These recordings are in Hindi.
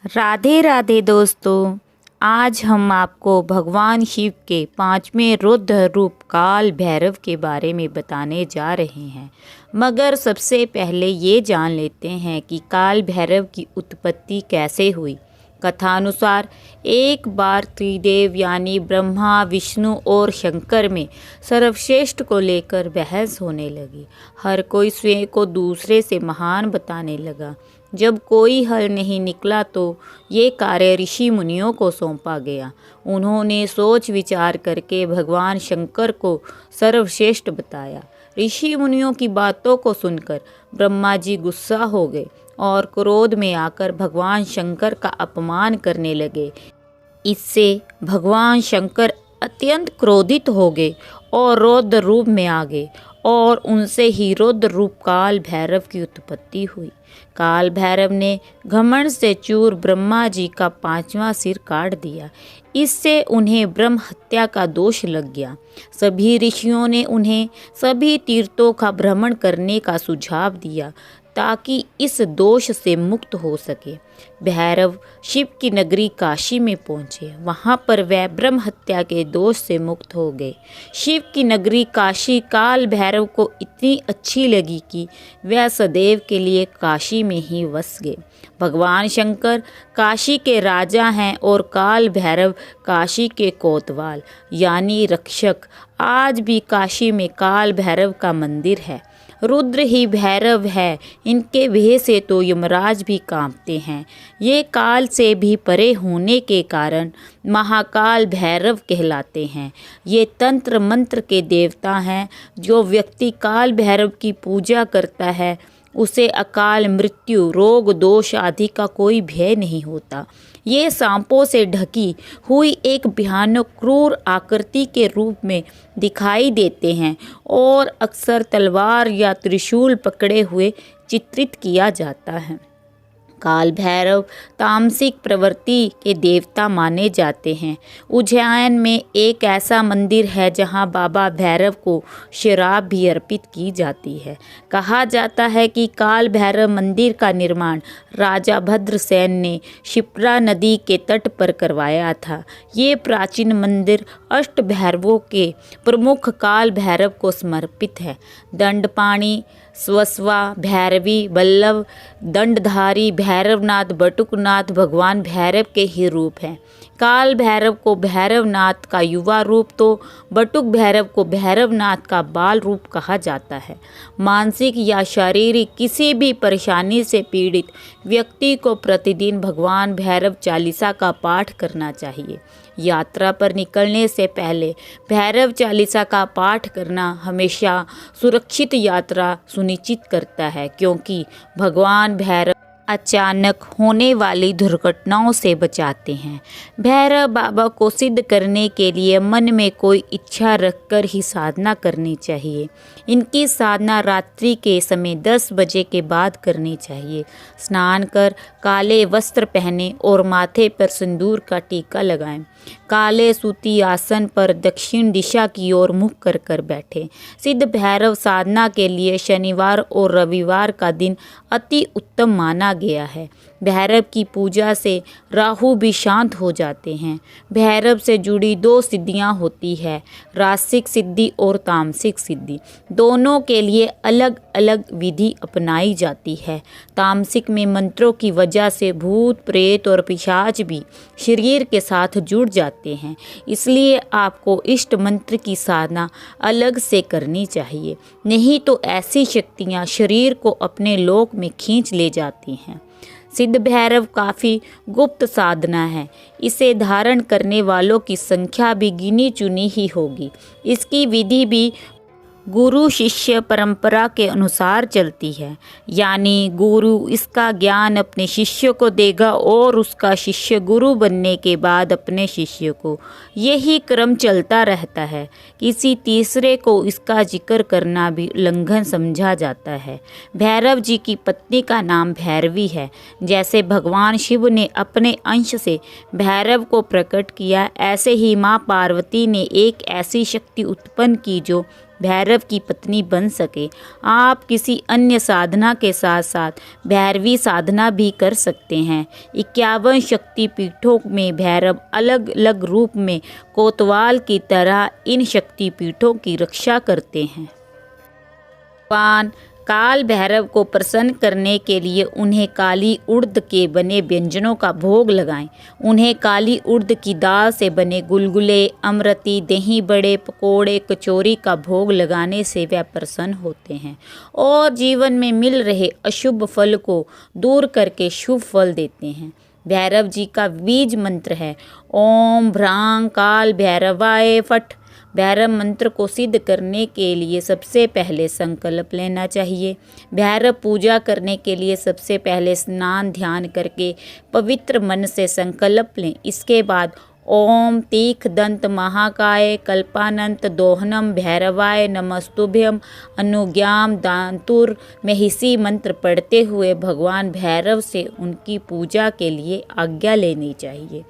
राधे राधे दोस्तों। आज हम आपको भगवान शिव के पांचवें रुद्र रूप काल भैरव के बारे में बताने जा रहे हैं। मगर सबसे पहले ये जान लेते हैं कि काल भैरव की उत्पत्ति कैसे हुई। कथानुसार एक बार त्रिदेव यानी ब्रह्मा, विष्णु और शंकर में सर्वश्रेष्ठ को लेकर बहस होने लगी। हर कोई स्वयं को दूसरे से महान बताने लगा। जब कोई हल नहीं निकला तो ये कार्य ऋषि मुनियों को सौंपा गया। उन्होंने सोच विचार करके भगवान शंकर को सर्वश्रेष्ठ बताया। ऋषि मुनियों की बातों को सुनकर ब्रह्मा जी गुस्सा हो गए और क्रोध में आकर भगवान शंकर का अपमान करने लगे। इससे भगवान शंकर अत्यंत क्रोधित हो गए और रौद्र रूप में आ गए और उनसे ही रौद्र रूप काल भैरव की उत्पत्ति हुई। काल भैरव ने घमंड से चूर ब्रह्मा जी का पांचवा सिर काट दिया। इससे उन्हें ब्रह्म हत्या का दोष लग गया। सभी ऋषियों ने उन्हें सभी तीर्थों का भ्रमण करने का सुझाव दिया ताकि इस दोष से मुक्त हो सके। भैरव शिव की नगरी काशी में पहुँचे। वहाँ पर वह ब्रह्म हत्या के दोष से मुक्त हो गए। शिव की नगरी काशी काल भैरव को इतनी अच्छी लगी कि वह सदैव के लिए काशी में ही बस गए। भगवान शंकर काशी के राजा हैं और काल भैरव काशी के कोतवाल यानी रक्षक। आज भी काशी में काल भैरव का मंदिर है। रुद्र ही भैरव है। इनके भय से तो यमराज भी कांपते हैं। ये काल से भी परे होने के कारण महाकाल भैरव कहलाते हैं। ये तंत्र मंत्र के देवता हैं। जो व्यक्ति काल भैरव की पूजा करता है उसे अकाल मृत्यु, रोग, दोष आदि का कोई भय नहीं होता। ये सांपों से ढकी हुई एक भयानक क्रूर आकृति के रूप में दिखाई देते हैं और अक्सर तलवार या त्रिशूल पकड़े हुए चित्रित किया जाता है। काल भैरव तामसिक प्रवृत्ति के देवता माने जाते हैं। उज्जैन में एक ऐसा मंदिर है जहां बाबा भैरव को शराब भी अर्पित की जाती है। कहा जाता है कि काल भैरव मंदिर का निर्माण राजा भद्रसेन ने क्षिप्रा नदी के तट पर करवाया था। ये प्राचीन मंदिर अष्ट भैरवों के प्रमुख काल भैरव को समर्पित है। दंडपाणी, स्वस्वा, भैरवी, बल्लभ, दंडधारी, भैरवनाथ, बटुकनाथ भगवान भैरव के ही रूप हैं। काल भैरव को भैरवनाथ का युवा रूप तो बटुक भैरव को भैरवनाथ का बाल रूप कहा जाता है। मानसिक या शारीरिक किसी भी परेशानी से पीड़ित व्यक्ति को प्रतिदिन भगवान भैरव चालीसा का पाठ करना चाहिए। यात्रा पर निकलने से पहले भैरव चालीसा का पाठ करना हमेशा सुरक्षित यात्रा सुनिश्चित करता है, क्योंकि भगवान भैरव अचानक होने वाली दुर्घटनाओं से बचाते हैं। भैरव बाबा को सिद्ध करने के लिए मन में कोई इच्छा रखकर ही साधना करनी चाहिए। इनकी साधना रात्रि के समय 10 बजे के बाद करनी चाहिए। स्नान कर काले वस्त्र पहने और माथे पर सिंदूर का टीका लगाएं। काले सूती आसन पर दक्षिण दिशा की ओर मुख कर कर बैठे। सिद्ध भैरव साधना के लिए शनिवार और रविवार का दिन अति उत्तम माना गया है। भैरव की पूजा से राहु भी शांत हो जाते हैं। भैरव से जुड़ी 2 सिद्धियां होती है, रासिक सिद्धि और तामसिक सिद्धि। दोनों के लिए अलग अलग विधि अपनाई जाती है। तामसिक में मंत्रों की वजह से भूत, प्रेत और पिशाच भी शरीर के साथ जुड़ जाते हैं। इसलिए आपको इष्ट मंत्र की साधना अलग से करनी चाहिए, नहीं तो ऐसी शक्तियाँ शरीर को अपने लोक में खींच ले जाती हैं। सिद्ध भैरव काफ़ी गुप्त साधना है। इसे धारण करने वालों की संख्या भी गिनी चुनी ही होगी। इसकी विधि भी गुरु शिष्य परंपरा के अनुसार चलती है, यानी गुरु इसका ज्ञान अपने शिष्य को देगा और उसका शिष्य गुरु बनने के बाद अपने शिष्य को। यही क्रम चलता रहता है। किसी तीसरे को इसका जिक्र करना भी उल्लंघन समझा जाता है। भैरव जी की पत्नी का नाम भैरवी है। जैसे भगवान शिव ने अपने अंश से भैरव को प्रकट किया, ऐसे ही माँ पार्वती ने एक ऐसी शक्ति उत्पन्न की जो भैरव की पत्नी बन सके। आप किसी अन्य साधना के साथ साथ भैरवी साधना भी कर सकते हैं। 51 शक्ति पीठों में भैरव अलग अलग रूप में कोतवाल की तरह इन शक्ति पीठों की रक्षा करते हैं। भगवान काल भैरव को प्रसन्न करने के लिए उन्हें काली उड़द के बने व्यंजनों का भोग लगाएं। उन्हें काली उड़द की दाल से बने गुलगुले, अमृति, दही बड़े, पकोड़े, कचौरी का भोग लगाने से वे प्रसन्न होते हैं और जीवन में मिल रहे अशुभ फल को दूर करके शुभ फल देते हैं। भैरव जी का बीज मंत्र है ओम भ्रां काल भैरवाय फट। भैरव मंत्र को सिद्ध करने के लिए सबसे पहले संकल्प लेना चाहिए। भैरव पूजा करने के लिए सबसे पहले स्नान ध्यान करके पवित्र मन से संकल्प लें। इसके बाद ओम तीख दंत महाकाय कल्पानंत दोहनम भैरवाय नमस्तुभ्यम अनुज्ञाम दांतुर महिषी मंत्र पढ़ते हुए भगवान भैरव से उनकी पूजा के लिए आज्ञा लेनी चाहिए।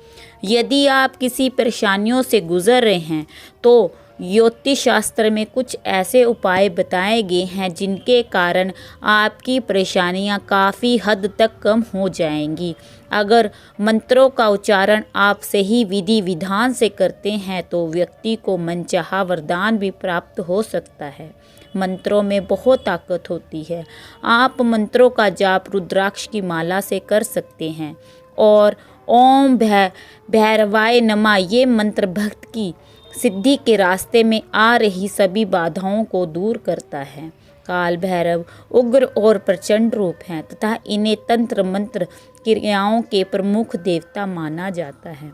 यदि आप किसी परेशानियों से गुजर रहे हैं तो ज्योतिष शास्त्र में कुछ ऐसे उपाय बताए गए हैं जिनके कारण आपकी परेशानियां काफ़ी हद तक कम हो जाएंगी। अगर मंत्रों का उच्चारण आप सही विधि विधान से करते हैं तो व्यक्ति को मनचाहा वरदान भी प्राप्त हो सकता है। मंत्रों में बहुत ताकत होती है। आप मंत्रों का जाप रुद्राक्ष की माला से कर सकते हैं और ओम भैरवाय नमः ये मंत्र भक्त की सिद्धि के रास्ते में आ रही सभी बाधाओं को दूर करता है। काल भैरव उग्र और प्रचंड रूप हैं तथा इन्हें तंत्र मंत्र क्रियाओं के प्रमुख देवता माना जाता है।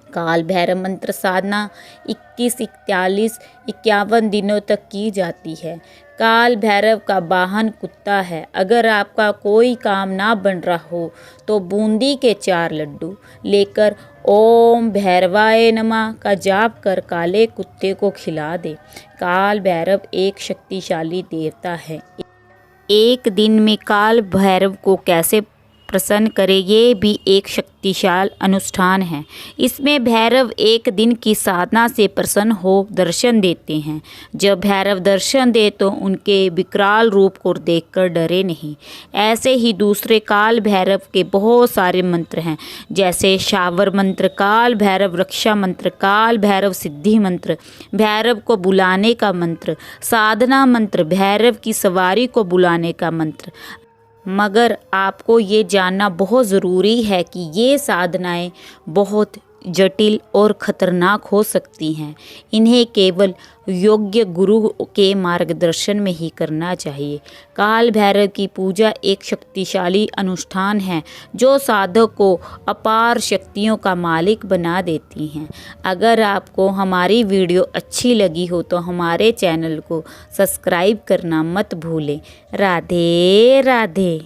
काल भैरव मंत्र साधना 21, 41, 51 दिनों तक की जाती है। काल भैरव का वाहन कुत्ता है। अगर आपका कोई काम ना बन रहा हो तो बूंदी के 4 लड्डू लेकर ओम भैरवाय नमः का जाप कर काले कुत्ते को खिला दे। काल भैरव एक शक्तिशाली देवता है। एक दिन में काल भैरव को कैसे प्रसन्न करें ये भी एक शक्तिशाली अनुष्ठान है। इसमें भैरव एक दिन की साधना से प्रसन्न हो दर्शन देते हैं। जब भैरव दर्शन दे तो उनके विकराल रूप को देखकर डरे नहीं। ऐसे ही दूसरे काल भैरव के बहुत सारे मंत्र हैं जैसे शावर मंत्र, काल भैरव रक्षा मंत्र, काल भैरव सिद्धि मंत्र, भैरव को बुलाने का मंत्र, साधना मंत्र, भैरव की सवारी को बुलाने का मंत्र। मगर आपको ये जानना बहुत ज़रूरी है कि ये साधनाएं बहुत जटिल और ख़तरनाक हो सकती हैं। इन्हें केवल योग्य गुरु के मार्गदर्शन में ही करना चाहिए। काल भैरव की पूजा एक शक्तिशाली अनुष्ठान है जो साधक को अपार शक्तियों का मालिक बना देती हैं। अगर आपको हमारी वीडियो अच्छी लगी हो तो हमारे चैनल को सब्सक्राइब करना मत भूलें। राधे राधे।